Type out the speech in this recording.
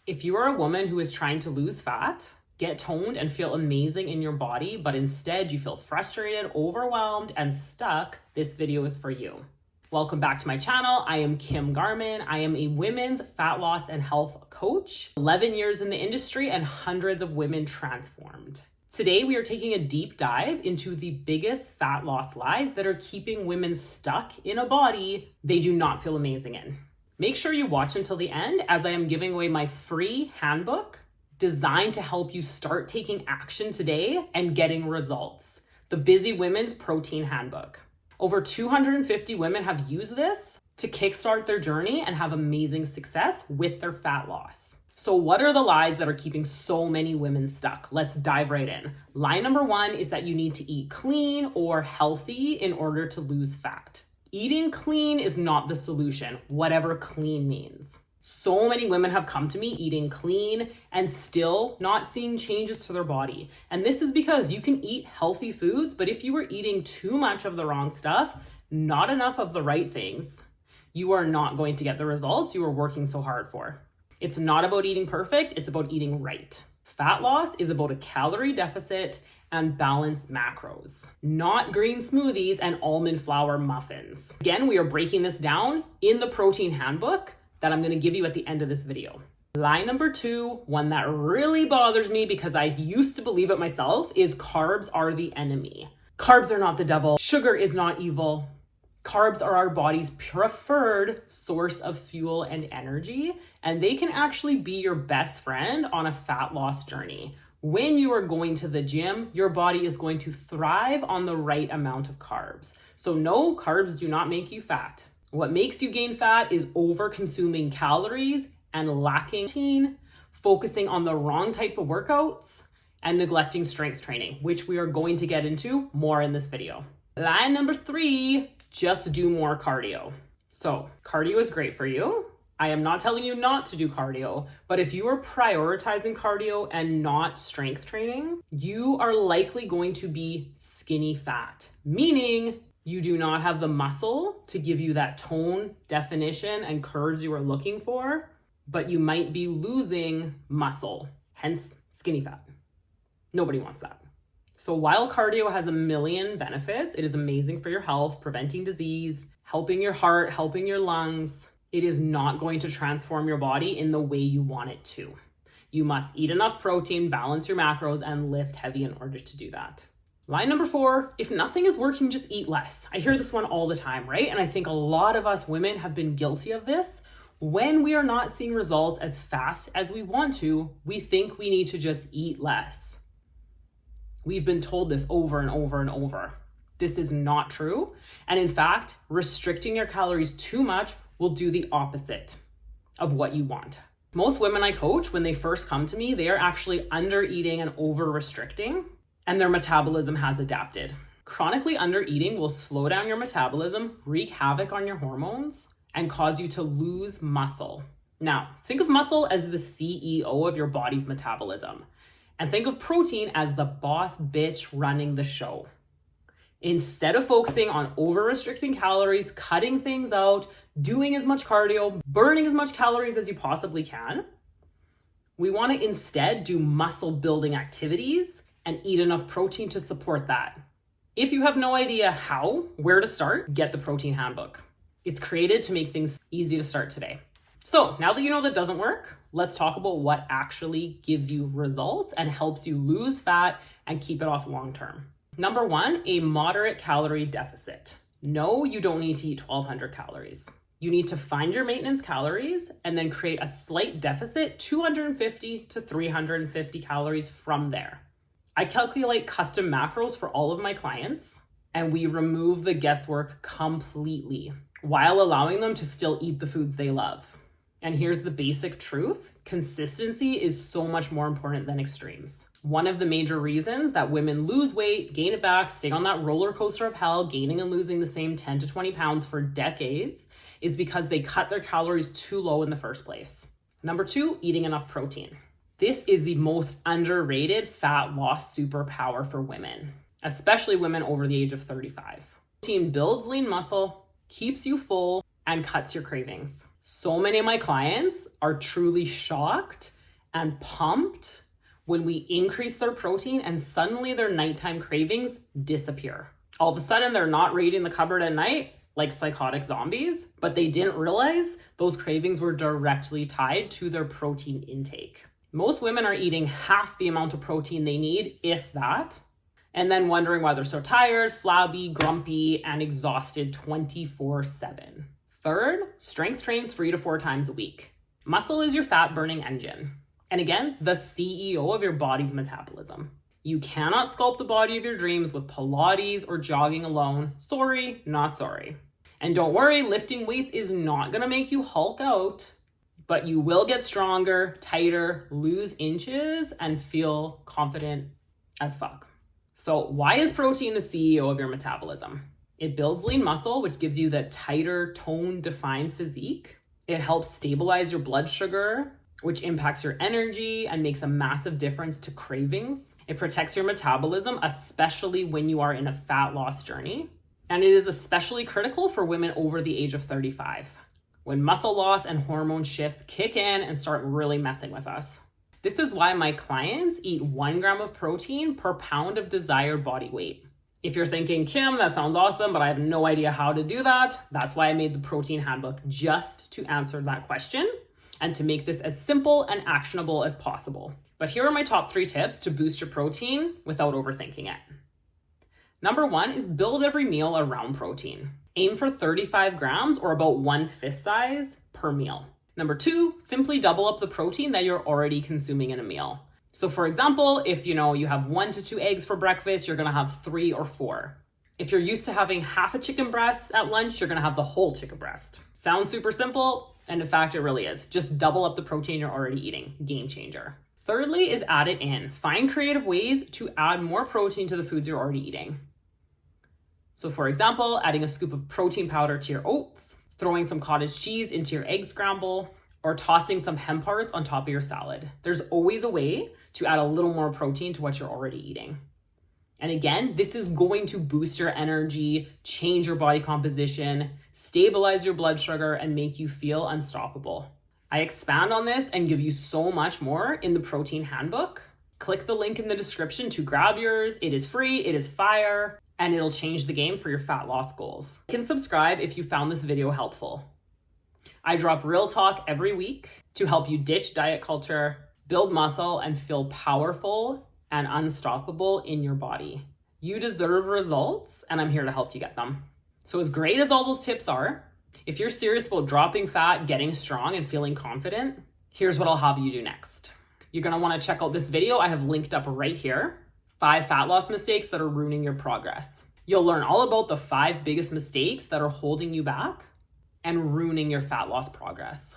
If you are a woman who is trying to lose fat, get toned and feel amazing in your body, but instead you feel frustrated, overwhelmed, and stuck, this video is for you. Welcome back to my channel. I am Kim Garman. I am a women's fat loss and health coach, 11 years in the industry and hundreds of women transformed. Today, we are taking a deep dive into the biggest fat loss lies that are keeping women stuck in a body they do not feel amazing in. Make sure you watch until the end, as I am giving away my free handbook designed to help you start taking action today and getting results. The Busy Women's Protein Handbook. Over 250 women have used this to kickstart their journey and have amazing success with their fat loss. So what are the lies that are keeping so many women stuck? Let's dive right in. Lie number one is that you need to eat clean or healthy in order to lose fat. Eating clean is not the solution, whatever clean means. So many women have come to me eating clean and still not seeing changes to their body. And this is because you can eat healthy foods, but if you are eating too much of the wrong stuff, not enough of the right things, you are not going to get the results you are working so hard for. It's not about eating perfect, it's about eating right. Fat loss is about a calorie deficit and balanced macros, not green smoothies and almond flour muffins. Again, we are breaking this down in the protein handbook that I'm gonna give you at the end of this video. Lie number two, one that really bothers me because I used to believe it myself, is carbs are the enemy. Carbs are not the devil. Sugar is not evil. Carbs are our body's preferred source of fuel and energy, and they can actually be your best friend on a fat loss journey. When you are going to the gym, your body is going to thrive on the right amount of carbs. So no, carbs do not make you fat. What makes you gain fat is over-consuming calories and lacking protein, focusing on the wrong type of workouts, and neglecting strength training, which we are going to get into more in this video. Lie number three, just do more cardio. So cardio is great for you. I am not telling you not to do cardio, but if you are prioritizing cardio and not strength training, you are likely going to be skinny fat, meaning you do not have the muscle to give you that tone, definition, and curves you are looking for, but you might be losing muscle, hence skinny fat. Nobody wants that. So while cardio has a million benefits, it is amazing for your health, preventing disease, helping your heart, helping your lungs, it is not going to transform your body in the way you want it to. You must eat enough protein, balance your macros, and lift heavy in order to do that. Line number four, if nothing is working, just eat less. I hear this one all the time, right? And I think a lot of us women have been guilty of this. When we are not seeing results as fast as we want to, we think we need to just eat less. We've been told this over and over and over. This is not true. And in fact, restricting your calories too much will do the opposite of what you want. Most women I coach, when they first come to me, they are actually under eating and over restricting, and their metabolism has adapted. Chronically under eating will slow down your metabolism, wreak havoc on your hormones, and cause you to lose muscle. Now, think of muscle as the CEO of your body's metabolism, and think of protein as the boss bitch running the show. Instead of focusing on over-restricting calories, cutting things out, doing as much cardio, burning as much calories as you possibly can, we want to instead do muscle building activities and eat enough protein to support that. If you have no idea where to start, get the protein handbook. It's created to make things easy to start today. So now that you know that doesn't work, let's talk about what actually gives you results and helps you lose fat and keep it off long term. Number one, a moderate calorie deficit. No, you don't need to eat 1,200 calories. You need to find your maintenance calories and then create a slight deficit, 250 to 350 calories from there. I calculate custom macros for all of my clients, and we remove the guesswork completely while allowing them to still eat the foods they love. And here's the basic truth. Consistency is so much more important than extremes. One of the major reasons that women lose weight, gain it back, stay on that roller coaster of hell, gaining and losing the same 10 to 20 pounds for decades, is because they cut their calories too low in the first place. Number two, eating enough protein. This is the most underrated fat loss superpower for women, especially women over the age of 35. Protein builds lean muscle, keeps you full, and cuts your cravings. So many of my clients are truly shocked and pumped when we increase their protein and suddenly their nighttime cravings disappear. All of a sudden, they're not raiding the cupboard at night like psychotic zombies, but they didn't realize those cravings were directly tied to their protein intake. Most women are eating half the amount of protein they need, if that, and then wondering why they're so tired, flabby, grumpy, and exhausted 24/7. Third, strength train 3 to 4 times a week. Muscle is your fat burning engine. And again, the CEO of your body's metabolism. You cannot sculpt the body of your dreams with Pilates or jogging alone. Sorry, not sorry. And don't worry, lifting weights is not gonna make you Hulk out, but you will get stronger, tighter, lose inches, and feel confident as fuck. So why is protein the CEO of your metabolism? It builds lean muscle, which gives you the tighter, tone-defined physique. It helps stabilize your blood sugar, which impacts your energy and makes a massive difference to cravings. It protects your metabolism, especially when you are in a fat loss journey. And it is especially critical for women over the age of 35, when muscle loss and hormone shifts kick in and start really messing with us. This is why my clients eat 1 gram of protein per pound of desired body weight. If you're thinking, Kim, that sounds awesome, but I have no idea how to do that, that's why I made the protein handbook, just to answer that question and to make this as simple and actionable as possible. But here are my top 3 tips to boost your protein without overthinking it. Number 1 is build every meal around protein. Aim for 35 grams or about 1 fist size per meal. Number 2, simply double up the protein that you're already consuming in a meal. So for example, if you have 1 to 2 eggs for breakfast, you're gonna have 3 or 4. If you're used to having half a chicken breast at lunch, you're gonna have the whole chicken breast. Sounds super simple, and in fact, it really is. Just double up the protein you're already eating. Game changer. Thirdly is add it in. Find creative ways to add more protein to the foods you're already eating. So for example, adding a scoop of protein powder to your oats, throwing some cottage cheese into your egg scramble, or tossing some hemp hearts on top of your salad. There's always a way to add a little more protein to what you're already eating. And again, this is going to boost your energy, change your body composition, stabilize your blood sugar, and make you feel unstoppable. I expand on this and give you so much more in the protein handbook. Click the link in the description to grab yours. It is free, it is fire, and it'll change the game for your fat loss goals. You can subscribe if you found this video helpful. I drop real talk every week to help you ditch diet culture, build muscle, and feel powerful and unstoppable in your body. You deserve results, and I'm here to help you get them. So as great as all those tips are, if you're serious about dropping fat, getting strong, and feeling confident, here's what I'll have you do next. You're gonna wanna check out this video I have linked up right here, 5 fat loss mistakes that are ruining your progress. You'll learn all about the 5 biggest mistakes that are holding you back and ruining your fat loss progress.